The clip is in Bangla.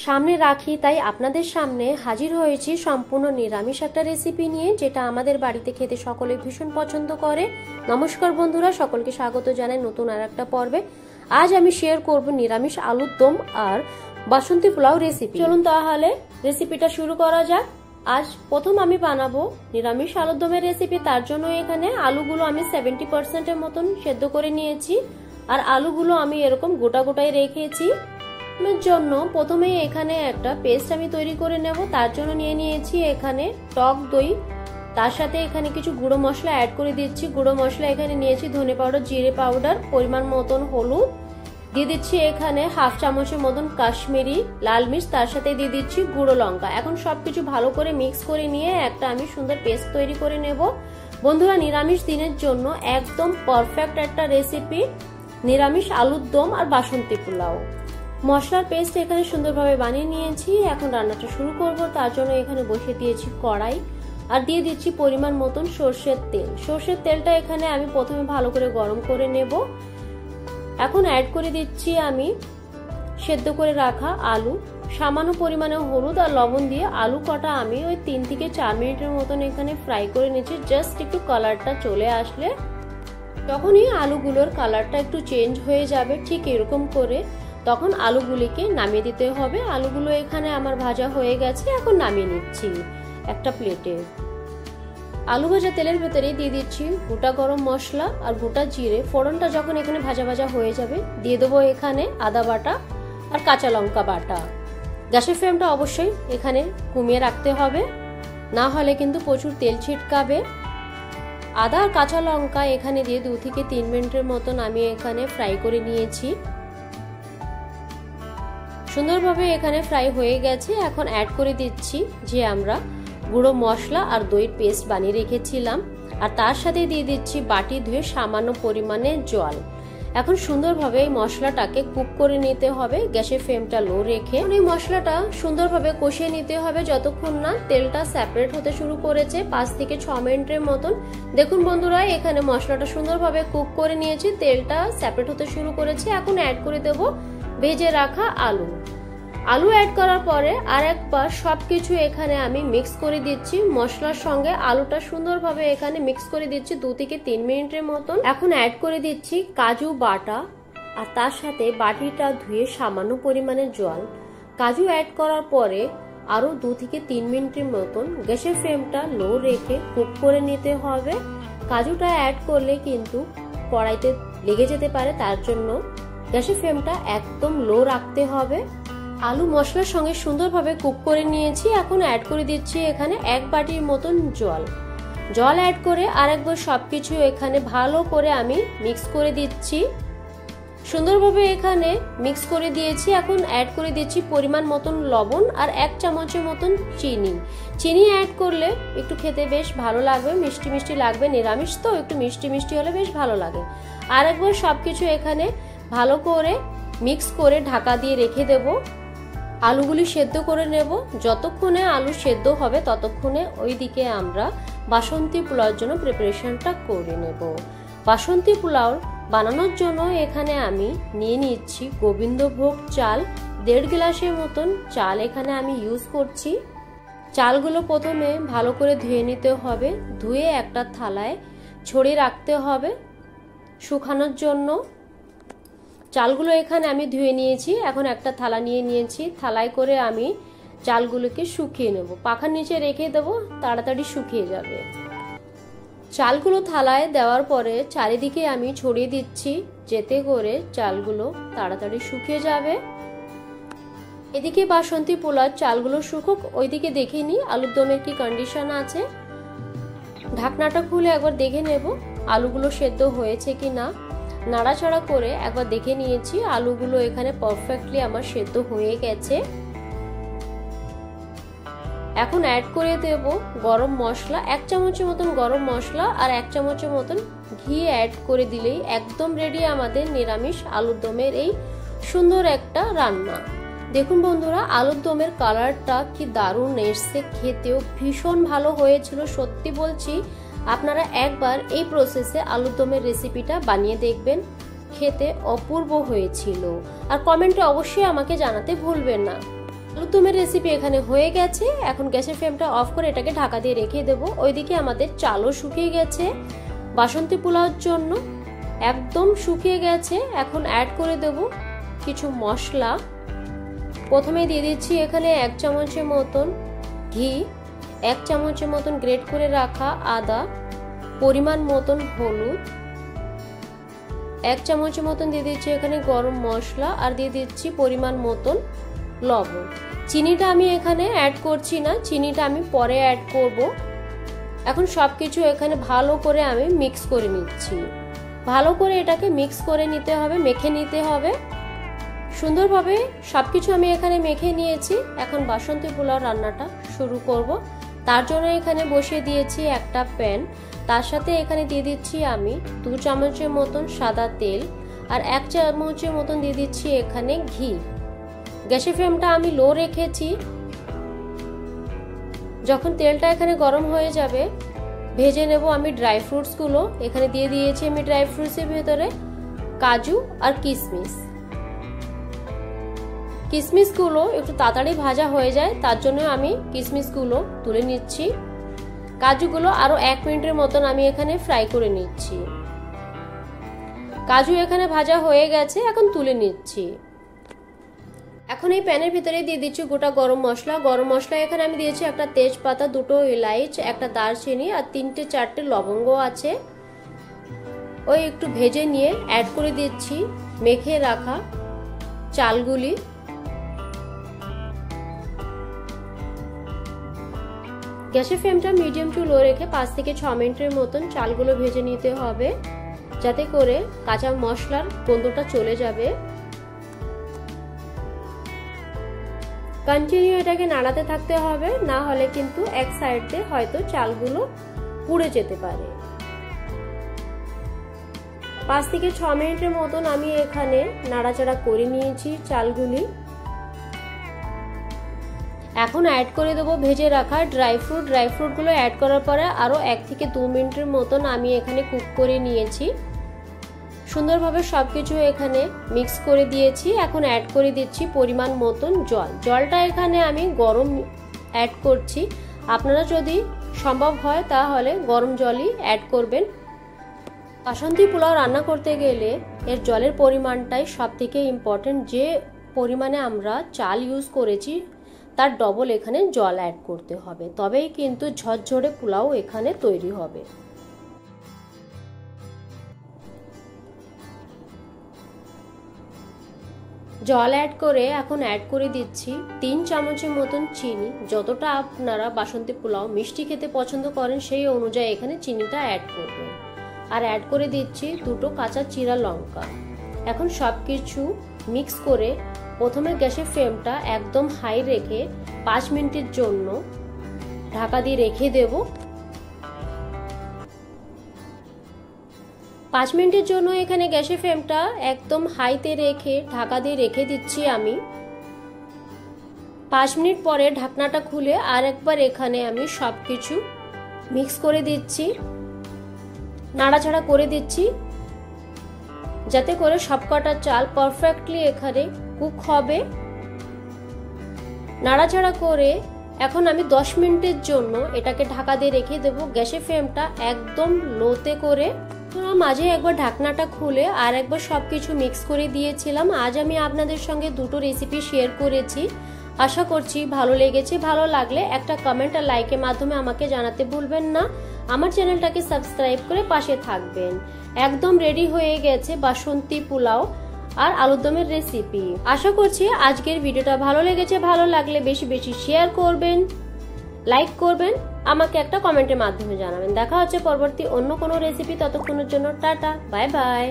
সামনে রাখি, তাই আপনাদের সামনে হাজির হয়েছি সম্পূর্ণ নিরামিষ একটা রেসিপি নিয়ে, যেটা আমাদের বাড়িতে খেতে সকলে ভীষণ পছন্দ করে। নমস্কার বন্ধুরা, সকলকে স্বাগত জানাই নতুন আর একটা পর্বে। আজ আমি শেয়ার করব নিরামিষ আলুর দম আর বাসন্তী পোলাও রেসিপি। চলুন তাহলে রেসিপিটা শুরু করা যাক। আজ প্রথম আমি বানাবো নিরামিষ আলুর দমের রেসিপি। তার জন্য এখানে আলুগুলো আমি 70% মতন সেদ্ধ করে নিয়েছি, আর আলুগুলো আমি এরকম গোটা গোটাই রেখেছি। জন্য প্রথমে এখানে একটা পেস্ট আমি তৈরি করে নেব। তার জন্য নিয়ে নিয়েছি এখানে টক দই, তার সাথে এখানে কিছু গুঁড়ো মশলা অ্যাড করে দিচ্ছি। গুঁড়ো মশলা এখানে নিয়েছি ধনে পাউডার, জিরে পাউডার, পরিমাণ মতন হলুদ, দিয়ে দিচ্ছি এখানে হাফ চামচের মতন কাশ্মীরি লাল মির্চ, তার সাথে দিয়ে দিচ্ছি গুঁড়ো লঙ্কা। এখন সবকিছু ভালো করে মিক্স করে নিয়ে একটা আমি সুন্দর পেস্ট তৈরি করে নেব। বন্ধুরা, নিরামিষ দিনের জন্য একদম পারফেক্ট একটা রেসিপি নিরামিষ আলুর দম আর বাসন্তী পোলাও। মশলার পেস্ট এখানে সুন্দরভাবে বানিয়ে নিয়েছি। এখন রান্নাটা শুরু করব। তার জন্য এখানে বসিয়ে দিয়েছি কড়াই, আর দিয়ে দিচ্ছি পরিমাণ মতন সর্ষের তেল। সর্ষের তেলটা এখানে আমি প্রথমে ভালো করে গরম করে নেব। এখন অ্যাড করে দিচ্ছি আমি সেদ্ধ করে রাখা আলু, সামান্য পরিমাণে হলুদ আর লবণ দিয়ে আলু কটা আমি ওই 3 থেকে 4 মিনিটের মতন এখানে ফ্রাই করে নিচ্ছি। জাস্ট একটু কালারটা চলে আসলে, যখনই আলুগুলোর কালারটা একটু চেঞ্জ হয়ে যাবে ঠিক এরকম করে, তখন আলুগুলিকে নামিয়ে দিতে হবে। আলুগুলো এখানে আমার ভাজা হয়ে গেছে, এখন নামিয়ে নিচ্ছি একটা প্লেটে। আলু ভাজা তেলের ভেতরে দিয়ে দিচ্ছি গোটা গরম মশলা আর গোটা জিরে। ফোড়নটা যখন এখানে ভাজা ভাজা হয়ে যাবে, দিয়ে দেবো এখানে আদা বাটা আর কাঁচা লঙ্কা বাটা। গ্যাসের ফ্লেমটা অবশ্যই এখানে কমিয়ে রাখতে হবে, না হলে কিন্তু প্রচুর তেল ছিটকাবে। আদা আর কাঁচা লঙ্কা এখানে দিয়ে 2 থেকে 3 মিনিটের মতন আমি এখানে ফ্রাই করে নিয়েছি। সুন্দরভাবে এখানে ফ্রাই হয়ে গেছে। এখন অ্যাড করে দিচ্ছি যে আমরা গুঁড়ো মশলা আর দইয়ের পেস্ট বানিয়ে রেখেছিলাম, আর তার সাথে দিয়ে দিচ্ছি বাটি ধুয়ে সামান্য পরিমাণে জল। এখন সুন্দরভাবে এই মশলাটাকে কুক করে নিতে হবে গ্যাসের ফ্লেমটা লো রেখে। এই মশলাটা সুন্দরভাবে কষিয়ে নিতে হবে যতক্ষণ না তেলটা সেপারেট হতে শুরু করেছে। 5 থেকে 6 মিনিটের মতন। দেখুন বন্ধুরা, এখানে মশলাটা সুন্দরভাবে কুক করে নিয়েছি, তেলটা সেপারেট হতে শুরু করেছে। এখন অ্যাড করে দেব ভেজে রাখা আলু। আলু অ্যাড করার পরে আর একবার সবকিছু এখানে আমি মিক্স করে দিচ্ছি। মশলার সঙ্গে আলুটা সুন্দরভাবে এখানে মিক্স করে দিচ্ছি 2 থেকে 3 মিনিটের মতন। এখন অ্যাড করে দিচ্ছি কাজু বাটা, আর তার সাথে বাটিটা ধুয়ে সামান্য পরিমাণে জল। কাজু অ্যাড করার পরে আরো 2 থেকে 3 মিনিটের মতন গ্যাসের ফ্লেমটা লো রেখে কুক করে নিতে হবে। কাজুটা অ্যাড করলে কিন্তু কড়াইতে লেগে যেতে পারে, তার জন্য গ্যাসের ফ্লেমটা একদম লো রাখতে হবে। আলু মশলার সঙ্গে সুন্দরভাবে কুক করে নিয়েছি। এখন অ্যাড করে দিচ্ছি এখানে 1 বাটির মতন জল। জল অ্যাড করে আরেকবার সবকিছু এখানে ভালো করে আমি মিক্স করে দিচ্ছি। সুন্দরভাবে এখানে মিক্স করে দিয়েছি। এখন অ্যাড করে দিচ্ছি পরিমাণ মতন লবণ আর 1 চামচের মতন চিনি। চিনি অ্যাড করলে একটু খেতে বেশ ভালো লাগবে, মিষ্টি মিষ্টি লাগবে। নিরামিষ তো একটু মিষ্টি মিষ্টি হলে বেশ ভালো লাগে। আরেকবার সবকিছু এখানে ভালো করে মিক্স করে ঢাকা দিয়ে রেখে দেব। আলুগুলি সেদ্ধ করে নেব। যতক্ষণে আলু সেদ্ধ হবে ততক্ষণে ওইদিকে আমরা বাসন্তী পোলাওর জন্য প্রিপারেশনটা করে নেব। বাসন্তী পোলাও বানানোর জন্য এখানে আমি নিয়ে নিচ্ছি গোবিন্দভোগ চাল। 1.5 গ্লাসের মতন চাল এখানে আমি ইউজ করছি। চালগুলো প্রথমে ভালো করে ধুয়ে নিতে হবে। ধুয়ে একটা থালায় ছড়িয়ে রাখতে হবে শুকানোর জন্য। চালগুলো এখানে আমি ধুয়ে নিয়েছি। এখন একটা থালা নিয়ে নিয়েছি। থালায় করে আমি চালগুলোকে শুকিয়ে নেব। পাখার নিচে রেখে দেবো, তাড়াতাড়ি শুকিয়ে যাবে। চালগুলো থালায় দেওয়ার পরে চারিদিকে আমি ছড়িয়ে দিচ্ছি, যেতে করে চালগুলো তাড়াতাড়ি শুকিয়ে যাবে। এদিকে বাসন্তী পোলার চালগুলো শুকুক, ওইদিকে দেখে নিই আলুর দমের কি কন্ডিশন আছে। ঢাকনাটা খুলে একবার দেখে নেব আলুগুলো সেদ্ধ হয়েছে কি না। নাড়াচাড়া করে একবার দেখে নিয়েছি, আলুগুলো এখানে পারফেক্টলি আমার সেদ্ধ হয়ে গেছে। এখন অ্যাড করে দেব গরম মশলা, 1 চামচের মতন গরম মশলা আর 1 চামচের মতন ঘি অ্যাড করে দিলেই একদম রেডি আমাদের নিরামিষ আলুর দমের এই সুন্দর একটা রান্না। দেখুন বন্ধুরা, আলুর দমের কালারটা কি দারুণ এসছে, খেতেও ভীষণ ভালো হয়েছিল। সত্যি বলছি, আপনারা একবার এই প্রসেসে আলুর দমের রেসিপিটা বানিয়ে দেখবেন, খেতে অপূর্ব হয়েছিল। আর কমেন্টে অবশ্যই আমাকে জানাতে ভুলবেন না। আলুর দমের রেসিপি এখানে হয়ে গেছে। এখন গ্যাসের ফ্লেমটা অফ করে এটাকে ঢাকা দিয়ে রেখে দেব। ওইদিকে আমাদের চালও শুকিয়ে গেছে বাসন্তী পোলাওর জন্য, একদম শুকিয়ে গেছে। এখন অ্যাড করে দেব কিছু মশলা। প্রথমে দিয়ে দিচ্ছি এখানে 1 চামচের মতন ঘি, 1 চামচের মতন গ্রেট করে রাখা আদা, পরিমাণ মতন হলুদ, 1 চামচের মতন দিয়ে দিচ্ছি এখানে গরম মশলা, আর দিয়ে দিচ্ছি পরিমাণ মতন লবণ। চিনিটা আমি এখানে অ্যাড করছি না, চিনিটা আমি পরে অ্যাড করব। এখন সবকিছু এখানে ভালো করে আমি মিক্স করে নিচ্ছি। ভালো করে এটাকে মিক্স করে নিতে হবে, মেখে নিতে হবে সুন্দরভাবে। সবকিছু আমি এখানে মেখে নিয়েছি। এখন বাসন্তী পোলাও রান্নাটা শুরু করব। তার জন্য এখানে বসিয়ে দিয়েছি একটা প্যান। তার সাথে এখানে দিয়ে দিচ্ছি আমি 2 চামচের মতন সাদা তেল, আর 1 চামচের মতন দিয়ে দিচ্ছি এখানে ঘি। গ্যাসের ফ্লেমটা আমি লো রেখেছি। যখন তেলটা এখানে গরম হয়ে যাবে ভেজে নেব আমি ড্রাই ফ্রুটসগুলো। এখানে দিয়ে দিয়েছি আমি ড্রাই ফ্রুটসের ভেতরে কাজু আর কিশমিশ। কিশমিশগুলো একটু তাড়াতাড়ি ভাজা হয়ে যায়, তার জন্য আমি কিশমিশগুলো তুলে নিচ্ছি। কাজুগুলো আরো 1 মিনিটের মতন আমি এখানে ফ্রাই করে নিচ্ছি। কাজু এখানে ভাজা হয়ে গেছে, এখন তুলে নিচ্ছি। এখন এই প্যানের ভিতরে দিয়ে দিচ্ছি গোটা গরম মশলা। গরম মশলা এখানে আমি দিয়েছি একটা তেজপাতা, 2টো এলাচ, একটা দারচিনি আর 3-4টে লবঙ্গ আছে। ওই একটু ভেজে নিয়ে অ্যাড করে দিচ্ছি মেখে রাখা চালগুলি। গ্যাসের ফ্লেমটা মিডিয়াম টু লো রেখে 5 থেকে 6 মিনিটের মতন চালগুলো ভেজে নিতে হবে, যাতে করে কাঁচা মশলার গন্ধটা চলে যাবে। কন্টিনিউ এটাকে নাড়াতে থাকতে হবে, না হলে কিন্তু এক সাইডে হয়তো চালগুলো পুড়ে যেতে পারে। 5 থেকে 6 মিনিটের মতন আমি এখানে নাড়াচাড়া করে নিয়েছি চালগুলি। এখন অ্যাড করে দেবো ভেজে রাখা ড্রাই ফ্রুট। ড্রাই ফ্রুটগুলো অ্যাড করার পরে আরও 1 থেকে 2 মিনিটের মতন আমি এখানে কুক করে নিয়েছি। সুন্দরভাবে সবকিছু এখানে মিক্স করে দিয়েছি। এখন অ্যাড করে দিচ্ছি পরিমাণ মতন জল। জলটা এখানে আমি গরম অ্যাড করছি, আপনারা যদি সম্ভব হয় তাহলে গরম জলই অ্যাড করবেন। বাসন্তী পোলাও রান্না করতে গেলে এর জলের পরিমাণটাই সব থেকে ইম্পর্টেন্ট। যে পরিমাণে আমরা চাল ইউজ করেছি তার ডবল এখানে জল অ্যাড করতে হবে, তবেই কিন্তু ঝরঝরে পোলাও এখানে তৈরি হবে। জল অ্যাড করে এখন অ্যাড করে দিচ্ছি 3 চামচের মতন চিনি। যতটা আপনারা বাসন্তী পোলাও মিষ্টি খেতে পছন্দ করেন সেই অনুযায়ী এখানে চিনিটা অ্যাড করবেন। আর অ্যাড করে দিচ্ছি 2টো কাঁচা চিরা লঙ্কা। এখন সবকিছু মিক্স করে প্রথমে গ্যাসের ফ্লেমটা একদম হাই রেখে 5 মিনিটের জন্য ঢাকা দিয়ে রেখে দেব। 5 মিনিটের জন্য এখানে গ্যাসের ফ্লেমটা একদম হাইতে রেখে ঢাকা দিয়ে রেখে দিচ্ছি আমি। 5 মিনিট পরে ঢাকনাটা খুলে আর একবার এখানে আমি সবকিছু মিক্স করে দিচ্ছি, নাড়াচাড়া করে দিচ্ছি, যাতে করে সবকটা চাল পারফেক্টলি এখানে কুক হবে। নাড়াচাড়া করে এখন আমি 10 মিনিটের জন্য এটাকে ঢাকা দিয়ে রেখে দেবো। গ্যাসের ফ্লেমটা একদম লোতে করে মাঝে একবার ঢাকনাটা খুলে আর একবার সবকিছু মিক্স করে দিয়েছিলাম। আজ আমি আপনাদের সঙ্গে 2টো রেসিপি শেয়ার করেছি। আশা করছি ভালো লেগেছে। ভালো লাগলে একটা কমেন্ট আর লাইকের মাধ্যমে আমাকে জানাতে ভুলবেন না। আমার চ্যানেলটাকে সাবস্ক্রাইব করে পাশে থাকবেন। একদম রেডি হয়ে গেছে বাসন্তী পোলাও আর আলুর দমের রেসিপি। আশা করছি আজকের ভিডিওটা ভালো লেগেছে। ভালো লাগলে বেশি বেশি শেয়ার করবেন, লাইক করবেন, আমাকে একটা কমেন্টের মাধ্যমে জানাবেন। দেখা হচ্ছে পরবর্তী অন্য কোনো রেসিপি। ততক্ষণের জন্য টাটা, বাই বাই।